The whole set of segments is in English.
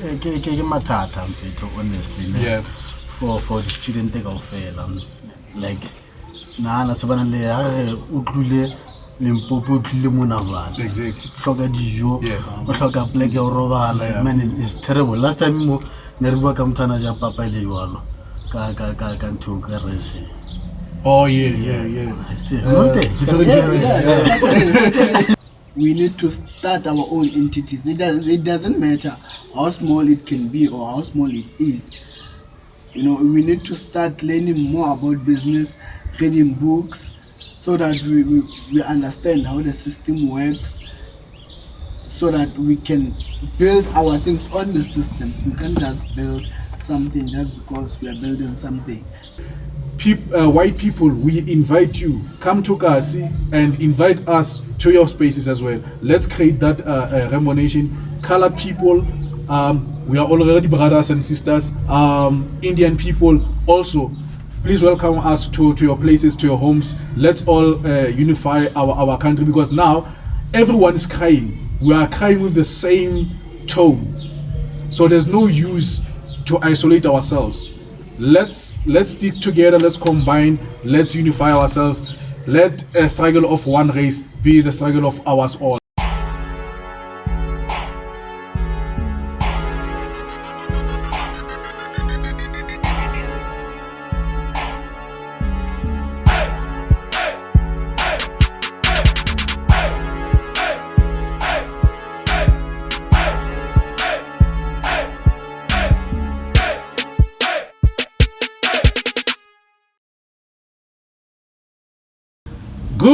matata honestly. Yeah. For the student take of like na sebana le utlule Limpopo tlile mona bana. Exactly. Hloka dijo, o hloka plek ya robala. Man, it's terrible. Last time mo ne re bua ka mthana ja papa ile jwalo. Ka ntho ka rese. Oh yeah. We need to start our own entities. It doesn't matter how small it can be or how small it is. You know, we need to start learning more about business, reading books, so that we understand how the system works, so that we can build our things on the system. We can't just build something just because we are building something. White people, we invite you, come to Kasi and invite us to your spaces as well. Let's create that remuneration. Colored people, we are already brothers and sisters. Indian people also, please welcome us to your places, to your homes. Let's all unify our country, because now everyone is crying. We are crying with the same tone. So there's no use to isolate ourselves. Let's stick together, let's combine, let's unify ourselves. Let a struggle of one race be the struggle of ours all. Good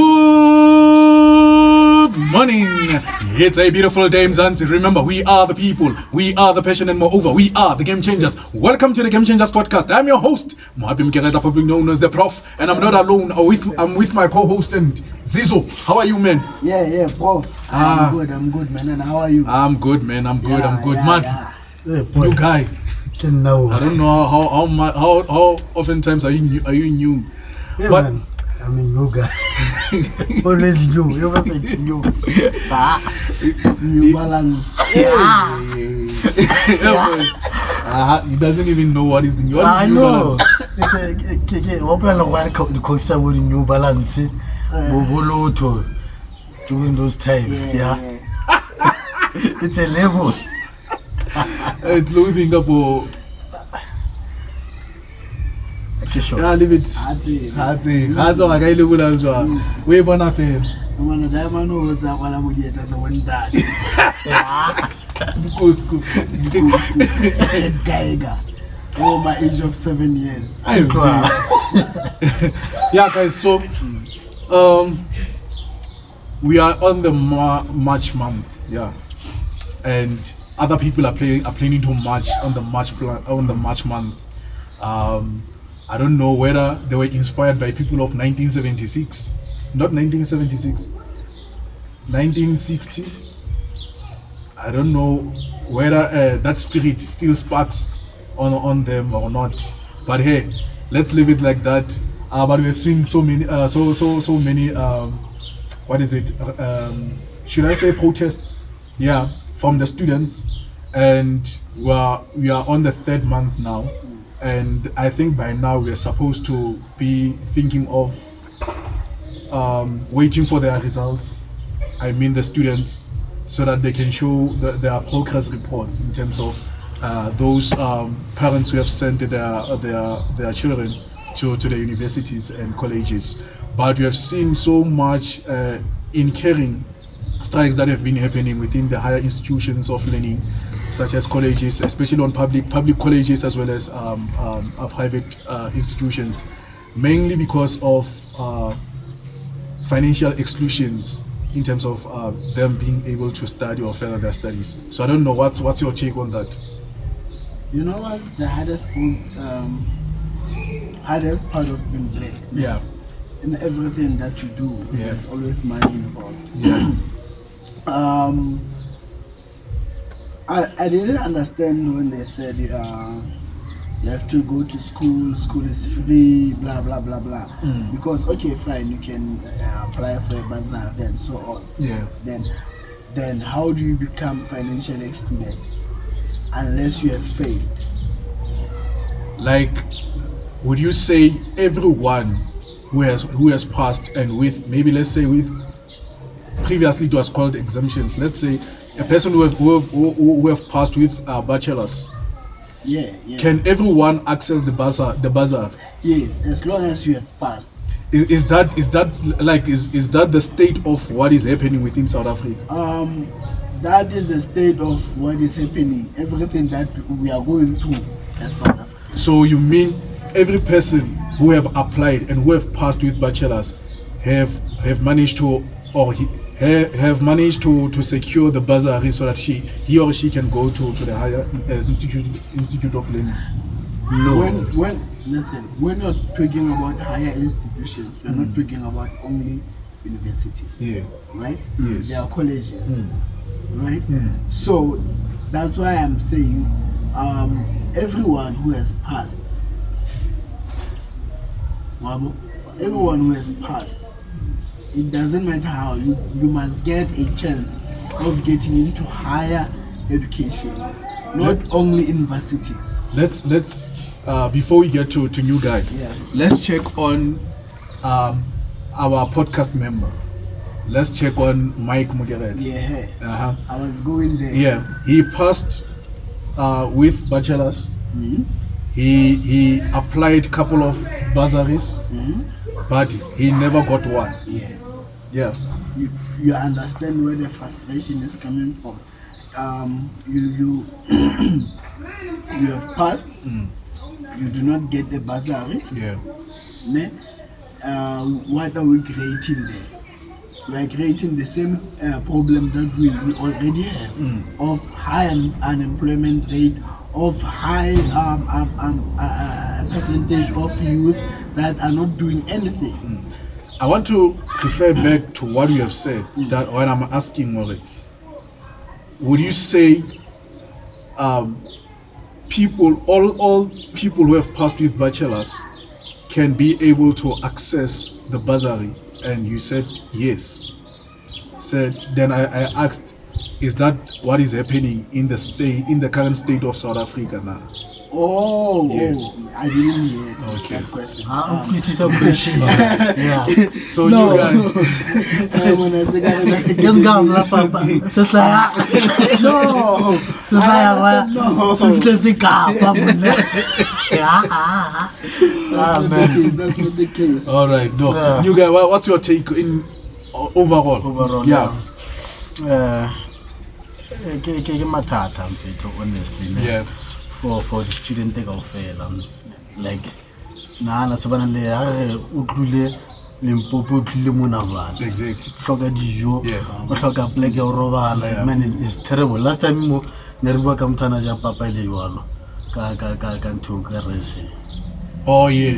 morning. It's a beautiful day, Mzansi. Remember, we are the people, we are the passion, and moreover, we are the game changers. Welcome to the Game Changers podcast. I'm your host, Mohabi Mkereta, publicly known as the Prof, and I'm not alone. I'm with my co-host and Zizo. How are you, man? Yeah, Prof. I'm good, man. And how are you? I'm good, man. I'm good. Matt, new guy. I don't know how oftentimes are you new? Yeah, but man. I mean, new guy. Always new. Everything's new. New balance. He doesn't even know what is the new balance. I know. Open the Costa with New Balance. During those times. Yeah. It's a level. Clothing up. Yeah, leave it. Hats on like I live with us. We born a fan. I'm my age of 7 years. Yeah, guys. So, we are on the March month. Yeah, and other people are planning to march on the March month. I don't know whether they were inspired by people of 1976, not 1976, 1960. I don't know whether that spirit still sparks on them or not. But hey, let's leave it like that. But we have seen so many, so many. What is it? Should I say protests? Yeah, from the students, and we are on the 3rd month now. And I think by now we're supposed to be thinking of waiting for their results. I mean the students, so that they can show their progress reports in terms of those parents who have sent their children to the universities and colleges. But we have seen so much incurring strikes that have been happening within the higher institutions of learning, such as colleges, especially on public colleges, as well as private institutions, mainly because of financial exclusions in terms of them being able to study or further their studies. So I don't know, what's your take on that? You know what's the hardest part of being black? Yeah. In everything that you do, there's always money involved. Yeah. I didn't understand when they said you have to go to school is free, blah blah blah blah. Because okay, fine, you can apply for a bazaar and so on. Yeah. Then how do you become financially excluded? unless you have failed. Like, would you say everyone who has passed and with, maybe let's say with, previously it was called exemptions, let's say a person who have passed with bachelors, Yeah. can everyone access the bazaar? Yes, as long as you have passed. Is that the state of what is happening within South Africa? That is the state of what is happening. Everything that we are going through as South Africa. So you mean every person who have applied and who have passed with bachelors have managed to, or have managed to secure the bursary so that he or she can go to the higher institute of learning? No. When you're talking about higher institutions, we're not talking about only universities. Yeah. Right? Yes. There are colleges. Right? So that's why I'm saying everyone who has passed, everyone who has passed, it doesn't matter how, you must get a chance of getting into higher education, not only universities. Let's before we get to new guy, let's check on our podcast member. Let's check on Mike Mugeret. Yeah. I was going there. Yeah, he passed with bachelors. He applied couple of bursaries, but he never got one. Yeah. You understand where the frustration is coming from. You have passed. You do not get the bursary. Yeah. What are we creating there? We are creating the same problem that we already have, of high unemployment rate, of high percentage of youth that are not doing anything. I want to refer back to what you have said, that when I'm asking Mori, would you say people, all people who have passed with bachelors can be able to access the bursary? And you said yes. Then I asked, is that what is happening in the current state of South Africa now? I didn't hear that question. This is a question. Yeah. So No. you guys, When I say Just go, la papa. That's not the case. all right, no. Yeah. New guy, what's your take in overall? Yeah. Ke mathata mfethu, honestly, ne? Yeah. For the student kaofela, like nana sebana le ha utlule Limpopo utlule mona bana. Exactly. Hloka dijo, Yeah. o hloka plek ya ho robala. Yeah. Man, it's terrible. Last time mo ne re bua ka mthana ja papa ile jwalo ka ntho ka rese. Oh yeah.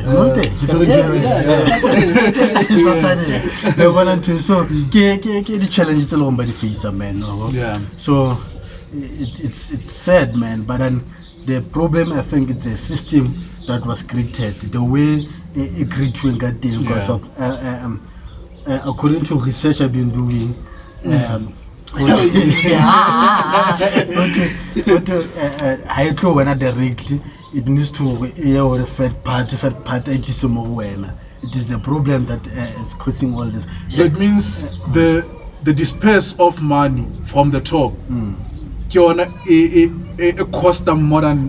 Not there. So the challenges tse leng ba di face, man. Yeah. So it's sad, man, but then the problem, I think, it's a system that was created, the way it created got there, because of according to research I've been doing, directly, it needs to air or third party it is the problem that is causing all this. So it means the disperse of money from the top a Costa more than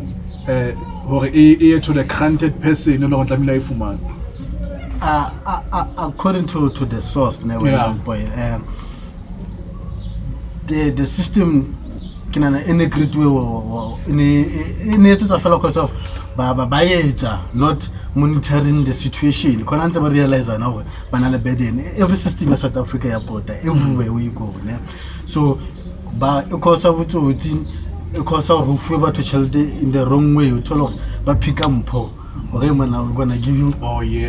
or to the granted person according to the source, the system can integrate in it is a fellow cause of not monitoring the situation. Realize now every system in South Africa airport everywhere we go. So because of whoever to child in the wrong way, you tell but pick up po. We're gonna give you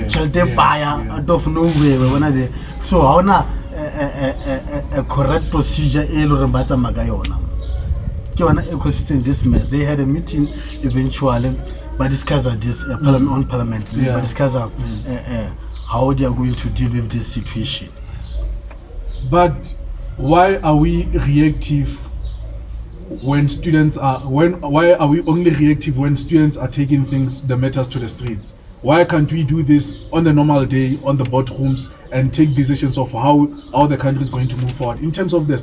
child buyer out of nowhere. So how na a correct procedure this mess. They had a meeting eventually, but discuss this on parliament. But discuss how they are going to deal with this situation. But why are we reactive when students are why are we only reactive when students are taking the matters to the streets? Why can't we do this on the normal day on the boardrooms and take decisions of how the country is going to move forward in terms of the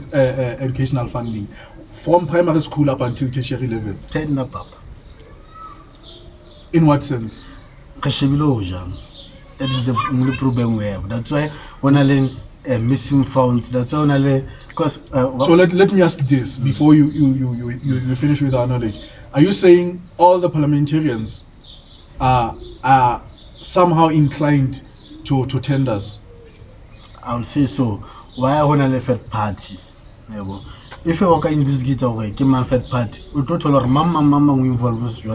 educational funding from primary school up until tertiary level? In what sense? That is the only problem we have. That's why when I learn missing funds, that's why when I learn, because so let me ask this before you finish with our knowledge. Are you saying all the parliamentarians are somehow inclined to tenders? I would say so. Why when I left party? If you can investigate away, came man fed party. We told her mama we involve with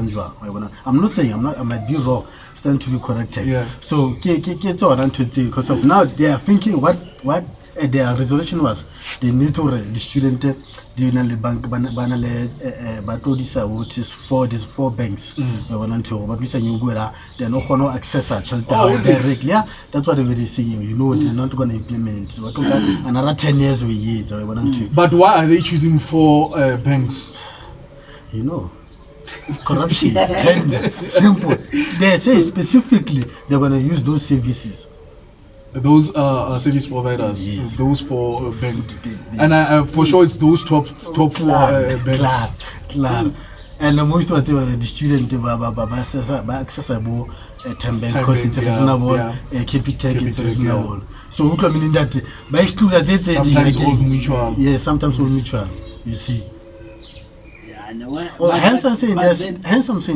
I'm not saying I might be wrong, stand to be corrected. Yeah. So because of now they are thinking what their resolution was. They need to the student the bank which is these four banks. But we say you go there, they're not going to access directly. Yeah, that's what they're saying. You know, they're not going to implement it. Another 10 years we use. But why are they choosing 4 banks? You know, corruption. Simple. They say specifically they're going to use those services. Those service providers, yes. Those 4 banks, and for sure it's those top 4 banks. And most of the student accessible 10 bank because it's reasonable, KPTech it's reasonable. So we meaning that by exclusion sometimes Old Mutual. Yeah, sometimes Old Mutual. You see. Yeah, no, hence I'm saying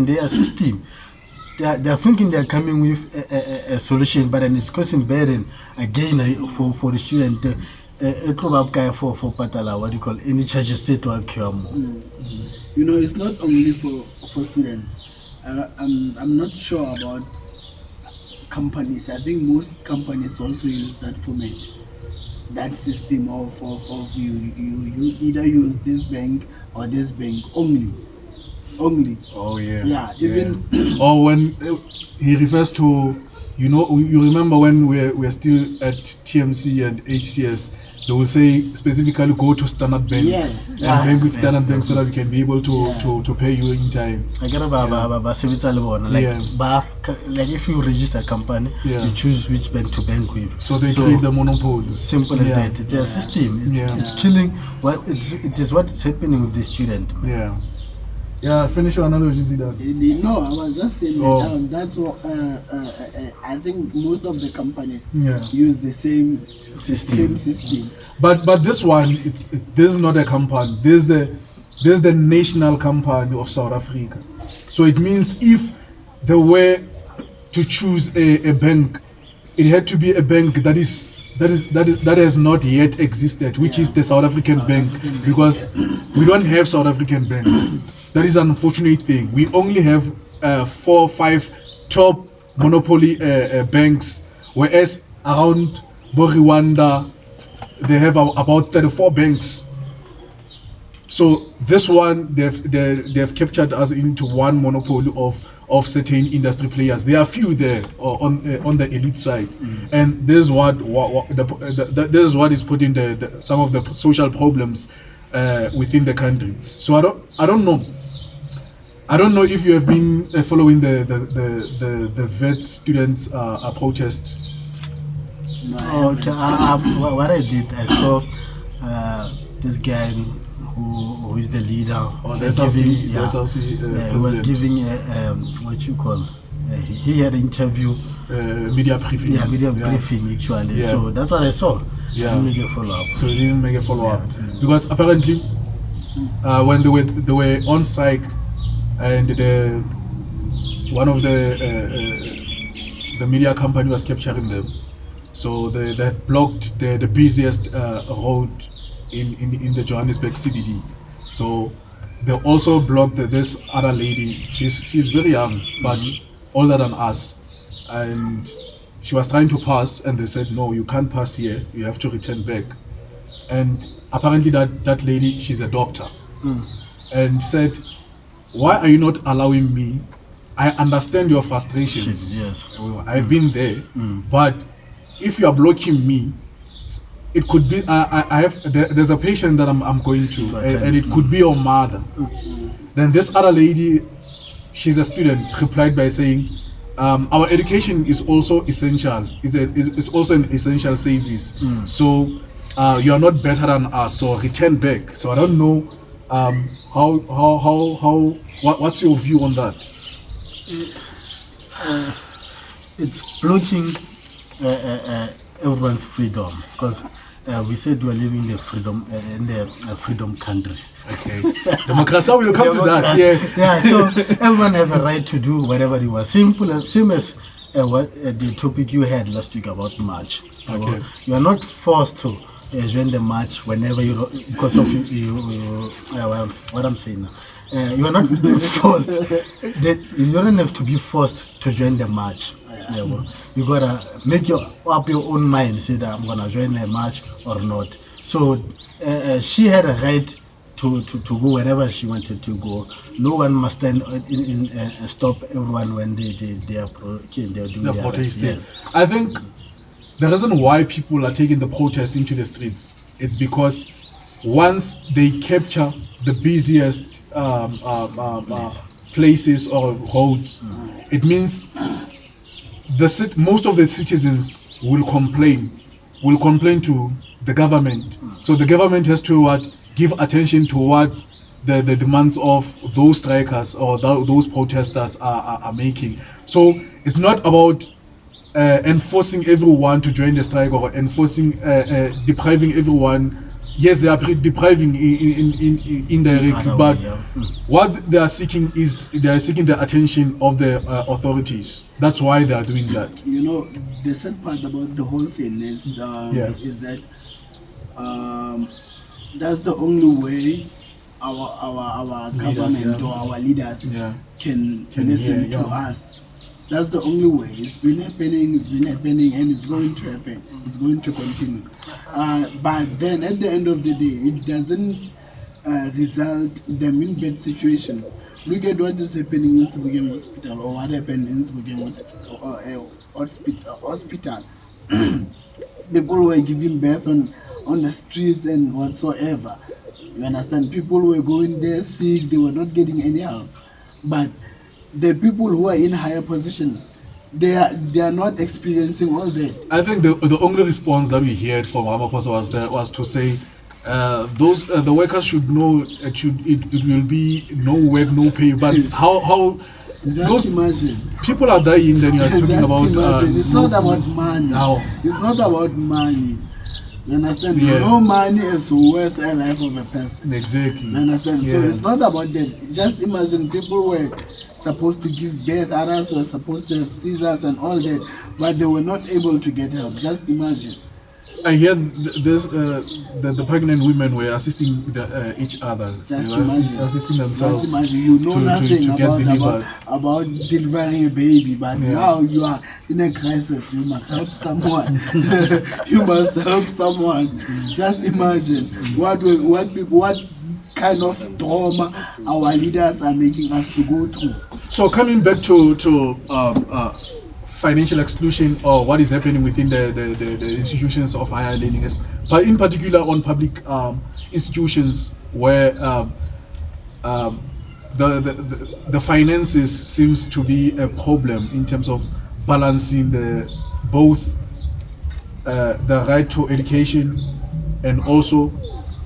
their system. They are thinking they are coming with a solution, but then it's causing burden again for the student. For Patala, what do you call any charges state to occur more. You know, it's not only for students. I'm not sure about companies. I think most companies also use that format, that system of you either use this bank or this bank only. Oh yeah. Yeah, even or when he refers to, you know, you remember when we're still at TMC and HCS, they will say specifically go to Standard Bank and bank with Standard Bank so that we can be able to pay you in time. Like if you register a company, you choose which bank to bank with. So they create the monopoly. Simple as that. It's a system. It's killing. It is what is happening with the student. Man. Yeah, finish your analogy, Zidane. No, I was just saying that that's what I think most of the companies use the same system. But this one, this is not a company. This is the national company of South Africa. So it means if there were to choose a bank, it had to be a bank that has not yet existed, which is the South African Bank, because we don't have South African Bank. That is an unfortunate thing. We only have 4 or 5 top monopoly banks, whereas around Rwanda they have about 34 banks. So this one they've captured us into one monopoly of certain industry players. There are few there on the elite side, and this is what is putting some of the social problems within the country. So I don't know. I don't know if you have been following the vet students protest. No, okay. What I did, I saw this guy who is the leader. The SLC he was giving what you call. He had an interview. Media briefing. Yeah, media briefing actually. Yeah. So that's what I saw. Yeah. Didn't make a follow-up. So he didn't make a follow-up because apparently when they were on strike, and one of the media company was capturing them, so they had blocked the busiest road in the Johannesburg CBD. So they also blocked this other lady. She's very young, but older than us, and she was trying to pass, and they said, no, you can't pass here, you have to return back. And apparently that lady, she's a doctor, and said, why are you not allowing me? I understand your frustrations. Yes. I've been there, but if you are blocking me, it could be there's a patient that I'm going to, and it could be your mother. Then this other lady, she's a student, replied by saying, our education is also essential. It's also an essential service. So you are not better than us. So return back. So I don't know what's your view on that? It's blocking everyone's freedom, because we said we're living in the freedom country. Okay, democracy will come to that. Yeah. So everyone have a right to do whatever they want. Same as what the topic you had last week about march. Okay. You are not forced to join the march whenever because of what I'm saying now. You are not forced. You don't have to be forced to join the march. You gotta make up your own mind. Say that I'm gonna join the march or not. So she had a right to go wherever she wanted to go. No one must stand stop everyone when they are doing their protesting. Yes. I think the reason why people are taking the protest into the streets, it's because once they capture the busiest places or roads, it means most of the citizens will complain to the government. So the government has to give attention towards the demands of those strikers or those protesters are making. So it's not about enforcing everyone to join the strike or enforcing depriving everyone. Yes, they are depriving indirectly, but what they are seeking is the attention of the authorities. That's why they are doing that. You know, the sad part about the whole thing is that that's the only way our government or our leaders can listen to us. That's the only way. It's been happening, and it's going to happen. It's going to continue. But then at the end of the day, it doesn't result them in bad situations. Look at what is happening in Sebokeng Hospital, or what happened in Sebokeng Hospital. People were giving birth on the streets and whatsoever. You understand? People were going there sick, they were not getting any help. But the people who are in higher positions, they are not experiencing all that. I think the only response that we heard from Ramaphosa was to say the workers should know it will be no work, no pay. But how just imagine people are dying, then you are talking about it's not about money. No. It's not about money. You understand? No money is worth a life of a person. Exactly. You understand? So it's not about that. Just imagine people were supposed to give birth, others were supposed to have scissors and all that, but they were not able to get help. Just imagine. I hear the pregnant women were assisting each other. Just imagine. Assisting themselves. Just imagine. You know nothing about delivering a baby, but now you are in a crisis. You must help someone. You must help someone. Just imagine what kind of trauma our leaders are making us to go through. So coming back to financial exclusion, or what is happening within the institutions of higher learning, but in particular on public institutions where the finances seems to be a problem in terms of balancing both the right to education and also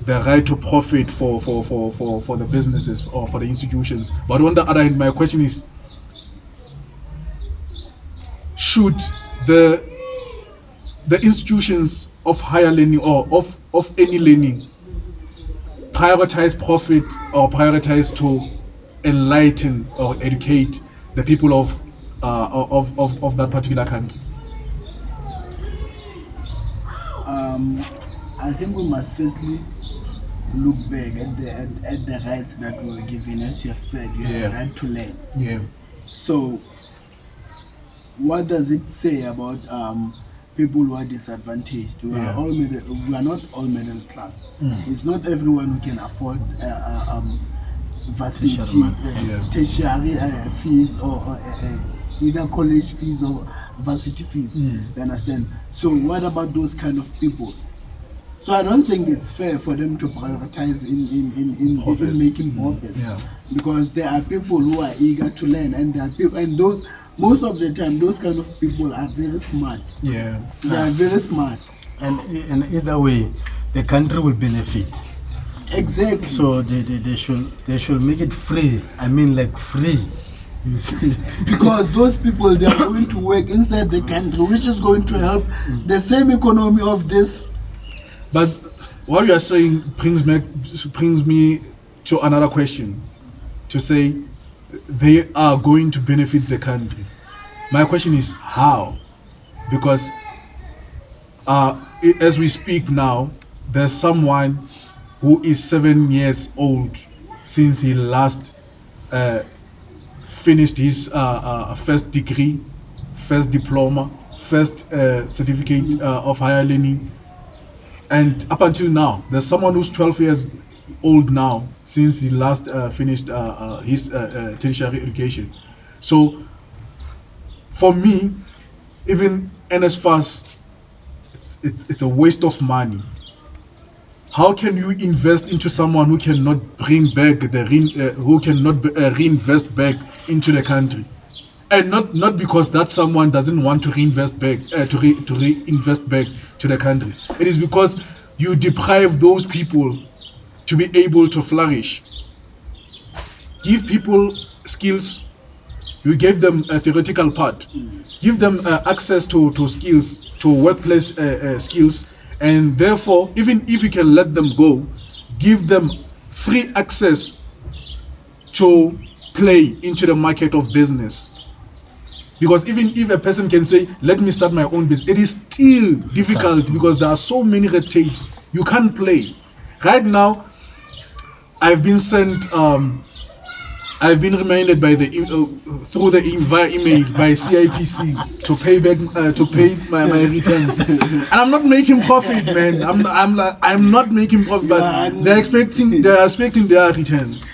the right to profit for the businesses or for the institutions. But on the other hand, my question is, should the institutions of higher learning or of any learning prioritize profit or prioritize to enlighten or educate the people of that particular country? I think we must firstly look back at the rights that we were given. As you have said, you have a right to learn. Yeah. So what does it say about people who are disadvantaged? We are not all middle class. It's not everyone who can afford varsity, tertiary fees or either college fees or varsity fees. You understand? So what about those kind of people? So I don't think it's fair for them to prioritize in making profit. Yeah. Because there are people who are eager to learn, and there are people, and those most of the time those kind of people are very smart. Yeah. They are very smart. And either way, the country will benefit. Exactly. So they should make it free. I mean, like free. You see? Because those people, they are going to work inside the country, which is going to help the same economy of this. But what you are saying brings me to another question. To say they are going to benefit the country. My question is how? Because as we speak now, there's someone who is 7 years old since he last finished his first degree, first diploma, first certificate of higher learning, and up until now there's someone who's 12 years old now since he last finished his tertiary education. So for me, even NSFAS, it's a waste of money. How can you invest into someone who cannot bring back reinvest back into the country? And not because that someone doesn't want to reinvest back to reinvest back to the country. It is because you deprive those people to be able to flourish. Give people skills. You gave them a theoretical part. Give them access to skills, to workplace skills, and therefore, even if you can let them go, give them free access to play into the market of business. Because even if a person can say, let me start my own business, it is still difficult because there are so many red tapes. You can't play. Right now, I've been sent, I've been reminded by via email by CIPC to pay back, to pay my returns, and I'm not making profit, man. I'm not making profit, but they're expecting their returns.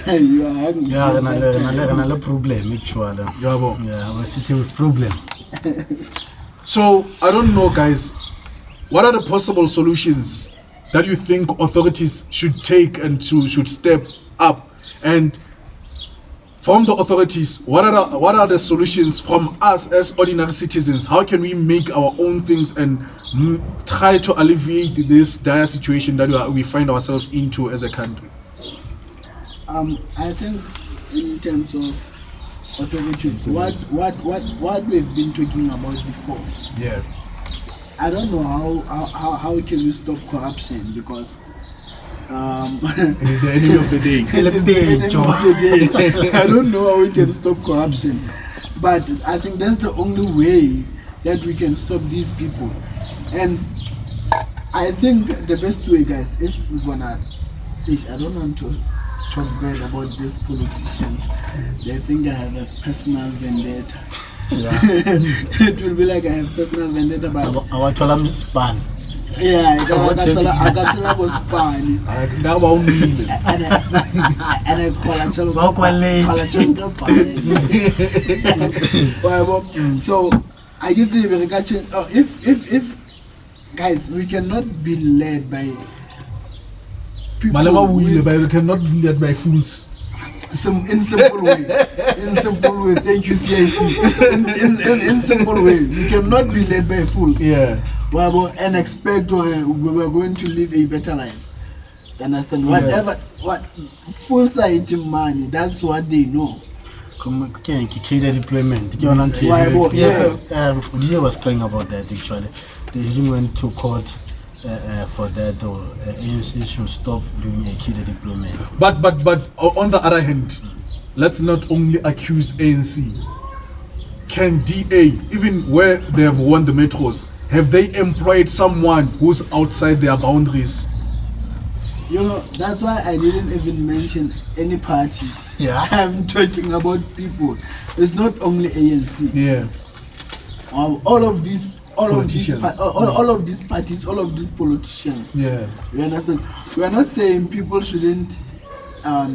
You are having another problem, actually. Yeah, we're sitting with problem. So I don't know, guys. What are the possible solutions that you think authorities should take and should step up? And from the authorities, what are the solutions from us as ordinary citizens? How can we make our own things and try to alleviate this dire situation that we find ourselves into as a country? I think in terms of authorities, what we've been talking about before. Yeah. I don't know how can we stop corruption, because it is the enemy of the day. It is the enemy of the day. I don't know how we can stop corruption, but I think that's the only way that we can stop these people. And I think the best way, guys, if we're gonna, I don't want to talk bad about these politicians. They think I have a personal vendetta. Yeah. It will be like I have personal vendetta, but our tolam span. yeah, I got was span. And I call so I get the verification. If guys, we cannot be led by people. We cannot be led by fools. In simple way. Thank you, CIC. In simple way, we cannot be led by fools. Yeah. And expect we were going to live a better life. Understand? Whatever, what fools are eating money. That's what they know. Deployment. DJ was crying about that actually. They even went to court for that, or ANC should stop doing a kid deployment. But on the other hand, let's not only accuse ANC. Can DA, even where they have won the metros, have they employed someone who's outside their boundaries? You know, that's why I didn't even mention any party. Yeah. I'm talking about people. It's not only ANC. Yeah. All of these parties, all of these politicians. Yeah. You understand? We are not saying people shouldn't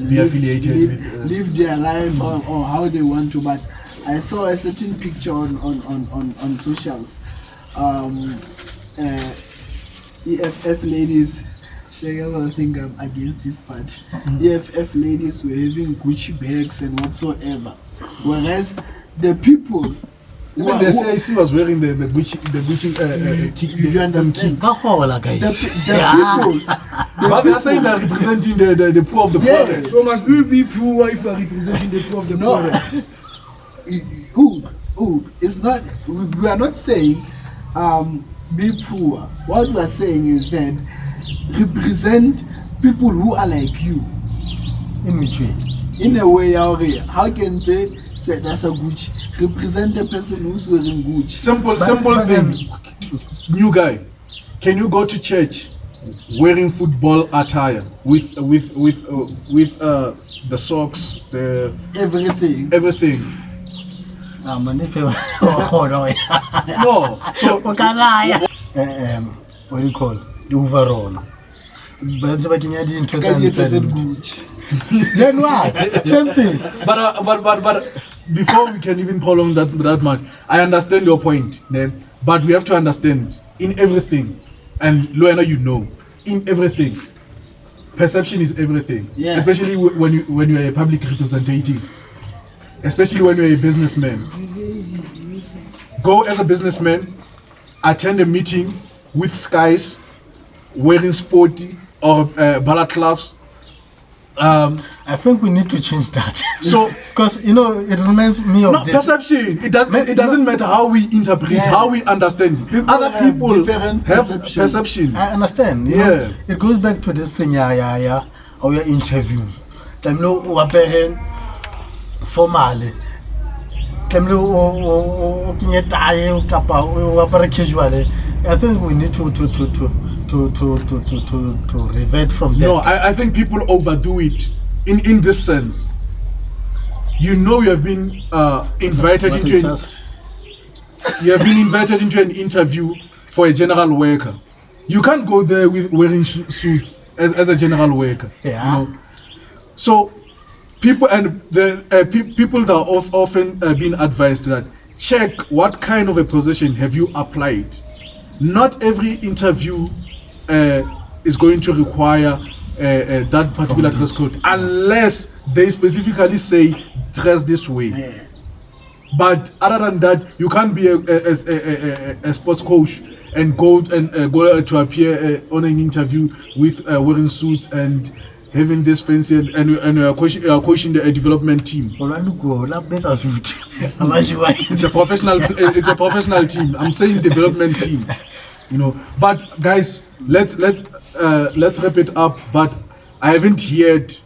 be affiliated live their life or how they want to, but I saw a certain picture on socials. EFF ladies, I don't think I'm against this part. EFF ladies were having Gucci bags and whatsoever, whereas the people. Even the CIC was wearing the Gucci you understand? The people. But they are saying they're representing the poor of the poor. So must we be poor if we are representing the poor of the poor? It's not. We are not saying be poor. What we are saying is that represent people who are like you. In which way? In a way, how can they say that's a Gucci? Represent the person who's wearing Gucci. Simple thing. New guy, can you go to church wearing football attire with the socks, the everything? No. So what do you call it? Overall. Then what? Same thing. But before we can even prolong that much, I understand your point, but we have to understand in everything, and Luana, in everything, perception is everything. Yeah. Especially when you are a public representative, especially when you are a businessman. Go as a businessman, attend a meeting with skies, wearing sporty or balaclavas. I think we need to change that. So, because it reminds me of this. Perception. It doesn't matter how we interpret, how we understand it. Other people have perception. I understand. You know, it goes back to this thing. Or your interview. Formally. I think we need to revert from that. No, I think people overdo it in this sense. You have been invited into an interview for a general worker. You can't go there with wearing suits as a general worker. Yeah. So people people that are often being advised that check what kind of a position have you applied. Not every interview is going to require that particular dress code unless they specifically say dress this way. Yeah. But other than that, you can't be a sports coach and go to appear on an interview with wearing suits and having this fancy and you are coaching the development team. It's a professional team. I'm saying development team. But guys, let's wrap it up. But I haven't heard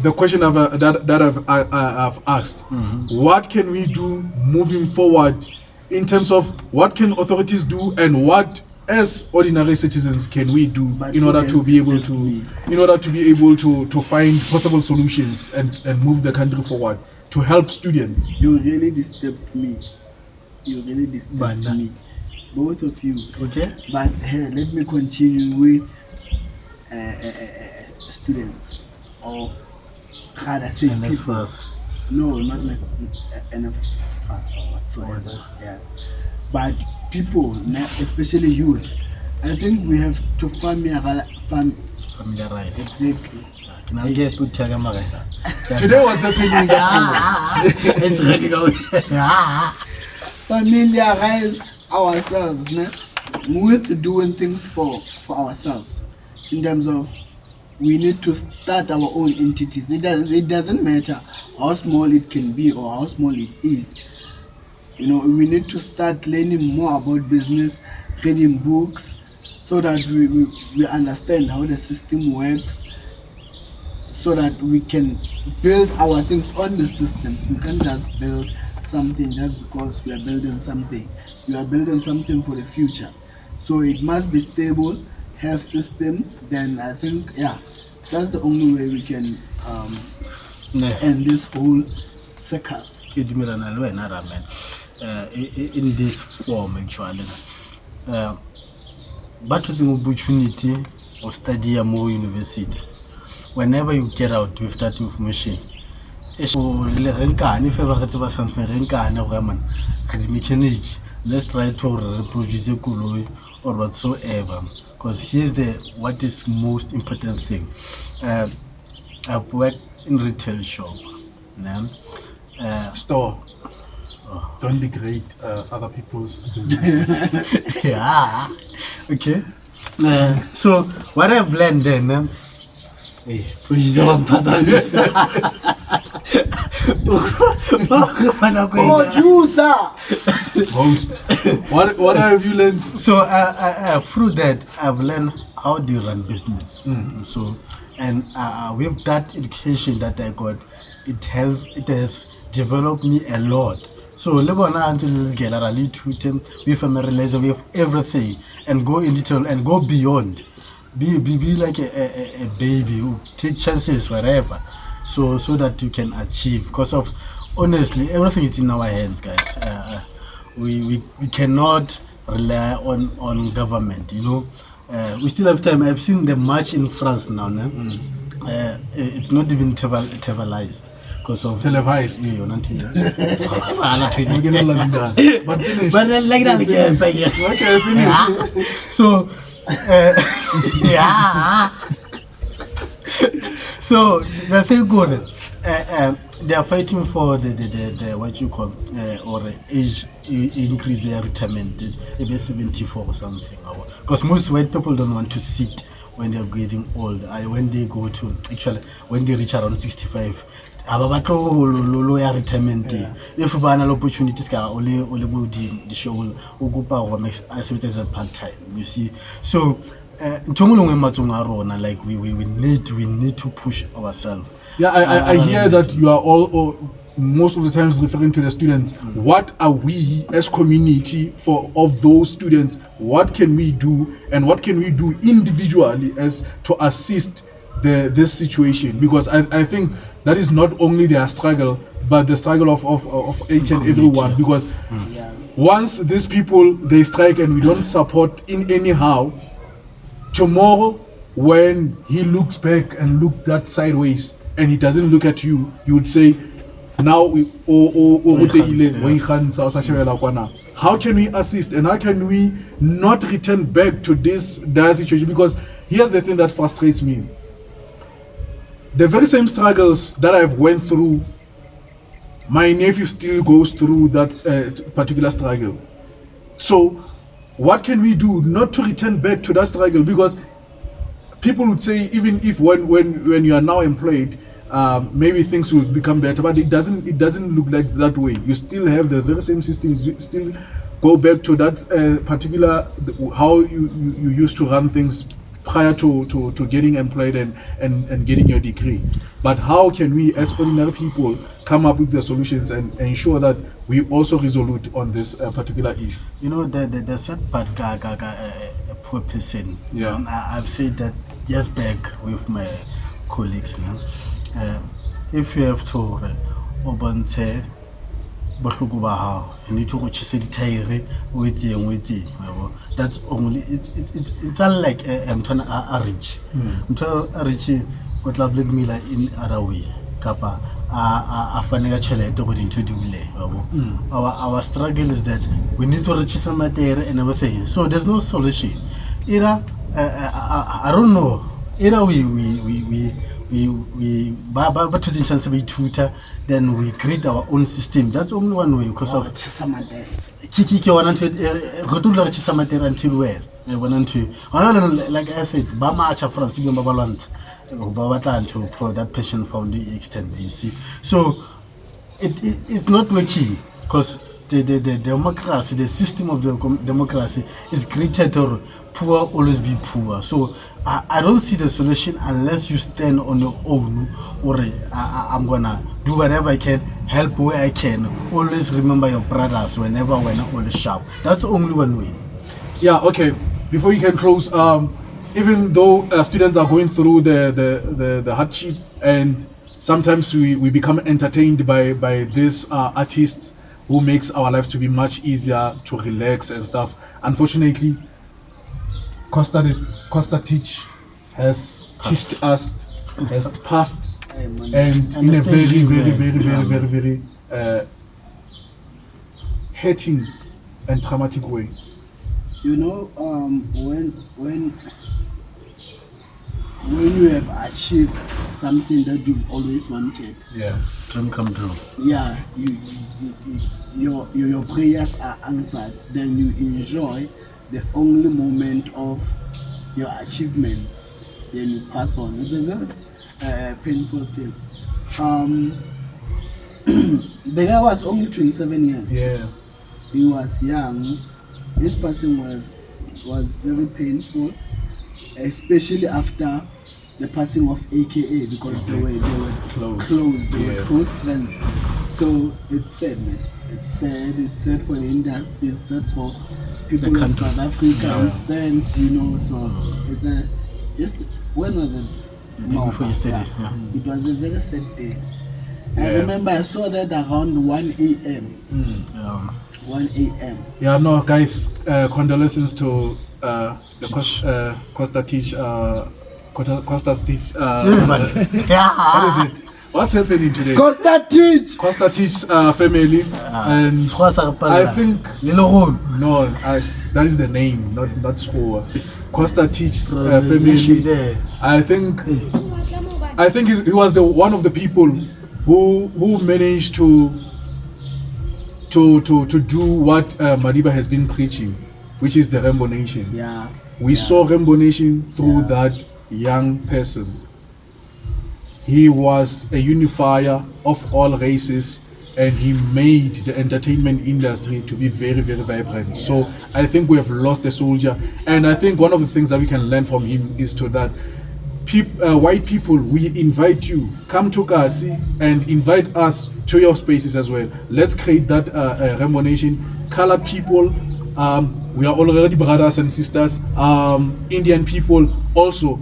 the question that I've asked. Mm-hmm. What can we do moving forward in terms of what can authorities do and what as ordinary citizens can we do in order to be able to find possible solutions and move the country forward to help students? You really disturbed me. Both of you. Okay. But here, let me continue with students, or rather say people. NSFAS. No, not like NSFAS or whatsoever. Yeah. But people, especially youth, I think we have to familiarize. Exactly. Today was happening. It's really going. Familiarize ourselves with doing things for ourselves, in terms of we need to start our own entities. It doesn't matter how small it can be or how small it is. We need to start learning more about business, reading books, so that we understand how the system works, so that we can build our things on the system. We can't just build something just because we are building something. We are building something for the future. So it must be stable, have systems. Then I think, that's the only way we can end this whole circus. In this form, actually. But the opportunity of study at more university. Whenever you get out with that information, if ever get something, let's try to reproduce a or whatsoever. Because here's what is most important thing. I've worked in retail shop. Store. Don't degrade other people's businesses. Yeah. Okay. So what I've learned then, Host. What have you learned? So through that I've learned how do you run business. So and with that education that I got, it has developed me a lot. So until this girl are really tweeting with familiarize with everything and go in detail and go beyond. Be like a baby who take chances wherever. So that you can achieve. Because of honestly everything is in our hands, guys. We cannot rely on government, you know. We still have time. I've seen the march in France now. It's not even televised. Because of televised. Yeah, but finish. But like that again. Okay, finish. So yeah. So the thing good. They are fighting for the what you call or age increase their retirement, maybe 74 or something. Because most white people don't want to sit when they are getting old. When they go to when they reach around 65. Lower retirement. If we have opportunities, only the show will make as a part time. You see, so like we need to push ourselves. Yeah, I hear that you are all most of the times referring to the students. What are we as community of those students? What can we do, and what can we do individually as to assist this situation? Because I think that is not only their struggle, but the struggle of each and everyone. Because once these people they strike and we don't support in anyhow, tomorrow when he looks back and look that sideways and he doesn't look at you, you would say, now how can we assist and how can we not return back to this dire situation? Because here's the thing that frustrates me. The very same struggles that I've went through, my nephew still goes through that particular struggle. So what can we do not to return back to that struggle? Because people would say, even if when you are now employed, maybe things will become better, but it doesn't look like that way. You still have the very same system. You still go back to that particular how you used to run things prior to getting employed and getting your degree. But how can we as ordinary people come up with the solutions and ensure that we also resolute on this particular issue? You know, the sad part, a poor person. Yeah. I've said that just back with my colleagues now. If you have to you need to go chase the tire with that's only it's unlike I'm trying to reach. I'm trying to reach what love let me like in Arawi Kappa a fanega chele to go into the our struggle is that we need to reach some material and everything. So there's no solution. Either I don't know. Either we tutor, then we create our own system. That's only one way because of until where like I said, Bama France for that patient from the extent, you see. So it's not working because the democracy, the system of the democracy is created or poor always be poor. So I don't see the solution unless you stand on your own, or I'm gonna do whatever I can, help where I can. Always remember your brothers whenever we're not always sharp. That's only one way. Yeah, okay. Before you can close, even though students are going through the hardship, and sometimes we become entertained by these artists who makes our lives to be much easier to relax and stuff. Unfortunately, Costa Titch has teached us, has passed, and in a very hurting and traumatic way. you know, when you have achieved something that you've always wanted, Yeah. Dream come true. yeah, your prayers are answered, then you enjoy the only moment of your achievements, then you pass on. It's a very painful thing. The guy was only 27 years. Yeah. He was young. His passing was very painful, especially after the passing of AKA, because they were Close. they were close friends. So it's sad, man. It's sad for the industry, it's sad for people The in country. South Africa, it's spent, you know, so when was it? The day before yesterday, yeah. It was a very sad day. I Yeah. remember I saw that around 1 a.m. Yeah. 1 a.m. Yeah, no, guys, condolences to the Costa Titch, Costa's Titch. What is it? What's happening today? Costa Titch. Costa Titch family, and I think no, that is the name, not school. Costa Titch family. I think he was one of the people who managed to do what Madiba has been preaching, which is the Rainbow Nation. Yeah. We saw Rainbow Nation through that young person. He was a unifier of all races, and he made the entertainment industry to be very, very vibrant. Yeah. So I think we have lost a soldier, and I think one of the things that we can learn from him is to that white people, we invite you, come to Kasi and invite us to your spaces as well. Let's create that Rainbow Nation. Colored people, we are already brothers and sisters. Indian people also,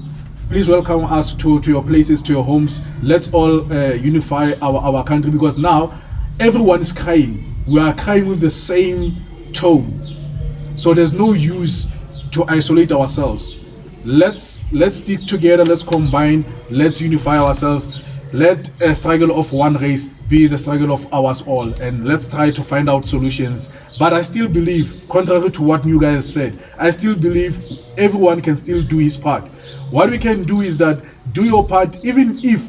please welcome us to your places, to your homes. Let's all unify our country, because now everyone is crying. We are crying with the same tone. So there's no use to isolate ourselves. Let's stick together, let's combine, let's unify ourselves. Let a struggle of one race be the struggle of ours all, and let's try to find out solutions. But I still believe, contrary to what you guys said, I still believe everyone can still do his part. What we can do is that, do your part, even if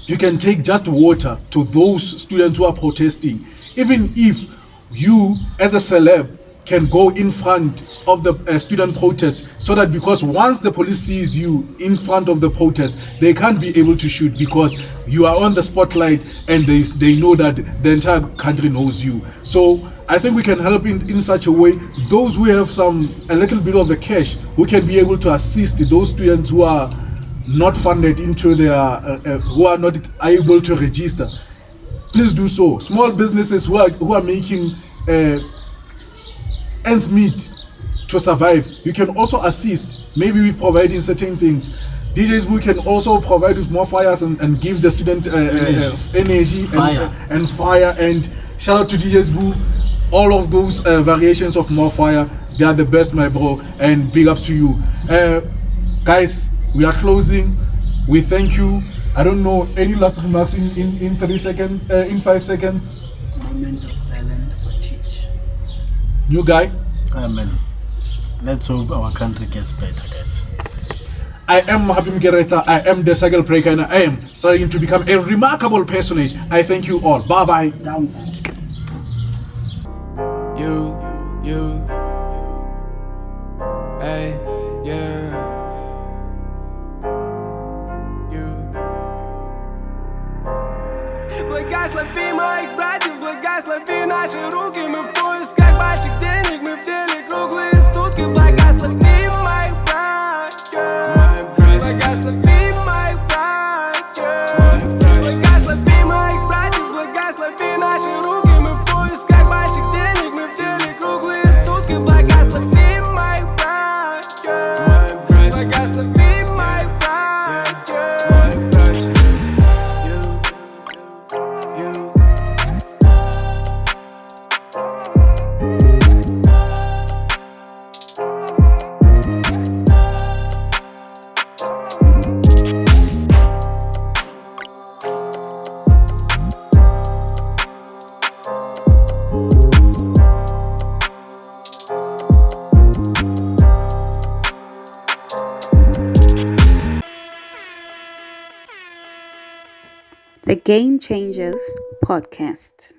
you can take just water to those students who are protesting, even if you as a celeb can go in front of the student protest, so that, because once the police sees you in front of the protest, they can't be able to shoot, because you are on the spotlight and they know that the entire country knows you. So I think we can help in such a way. Those who have a little bit of the cash, who can be able to assist those students who are not funded into their who are not able to register, please do so. Small businesses who are making ends meet to survive, you can also assist, maybe with providing certain things. DJs who can also provide with more fires and give the student energy and fire. And shout out to DJs who, all of those variations of more fire, they are the best, my bro, and big ups to you. Guys, we are closing. We thank you. I don't know, any last remarks in 30 seconds, in 5 seconds? Moment of silence for Titch. New guy? Amen. Let's hope our country gets better, guys. I am Happy Mkereta. I am the cycle breaker, and I am starting to become a remarkable personage. I thank you all. Bye bye. Down. You, hey, yeah. Благослови моих братьев, благослови наши руки. Мы в поисках больших денег, мы в деле круглые сутки. Благослови моих братьев, благослови моих братьев, благослови моих братьев, благослови наши руки. Мы в поисках больших денег, мы в деле круглые сутки. Благослови моих братьев, благослови моих братьев. The Game Changers Podcast.